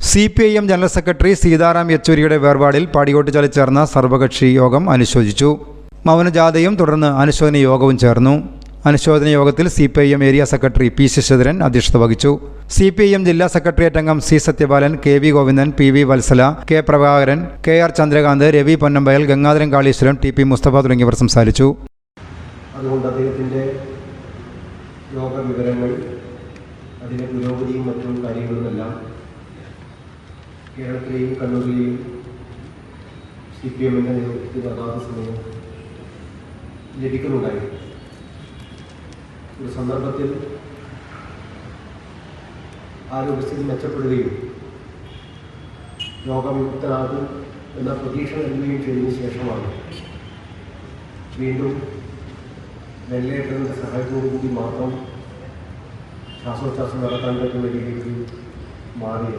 CPIM general secretary Sitaram യെച്ചൂരിയുടെ വേർപാടിൽ പാടിയോട്ടുചാലിൽ ചേർന്ന സർവകക്ഷി യോഗം അനുശോചിച്ചു. മൗനജാഥയും തുടർന്ന് അനുശോചന യോഗവും ചേർന്നു. അനുശോചന യോഗത്തിൽ CPIM area secretary P. Sasidharan അധ്യക്ഷത വഹിച്ചു. CPIM ജില്ലാ സെക്രട്ടേറിയറ്റ് അംഗം C. Sathyapalan, KV Govindan, PV Vatsala, K. Prabhakaran, KR Chandrakant, Ravi Ponnampayal, Gangadharan Kaleshwaram, TP Mustafa തുടങ്ങിയവർ സംസാരിച്ചു. അതുകൊണ്ട് അദ്ദേഹത്തിൻ്റെ യോഗ വിവരങ്ങൾ, അതിൻ്റെ പുരോഗതിയും മറ്റും കാര്യങ്ങളുമെല്ലാം കേരളത്തിലെയും കണ്ണൂരിലെയും CPIMൻ്റെ നേതൃത്വത്തിൽ അതാത് സമയം ലഭിക്കുന്നുണ്ടായി. ഒരു സന്ദർഭത്തിൽ ആരോഗ്യസ്ഥിതി മെച്ചപ്പെടുകയും രോഗവിമുക്തനാകും എന്ന പ്രതീക്ഷ നൽകുകയും ചെയ്തതിനു ശേഷമാണ് വീണ്ടും വെന്റിലേറ്ററിൻ്റെ സഹായത്തോടുകൂടി മാത്രം ശ്വാസോച്ഛ്വാസം നടത്താൻ പറ്റുന്ന രീതിയിലേക്ക് മാറിയത്.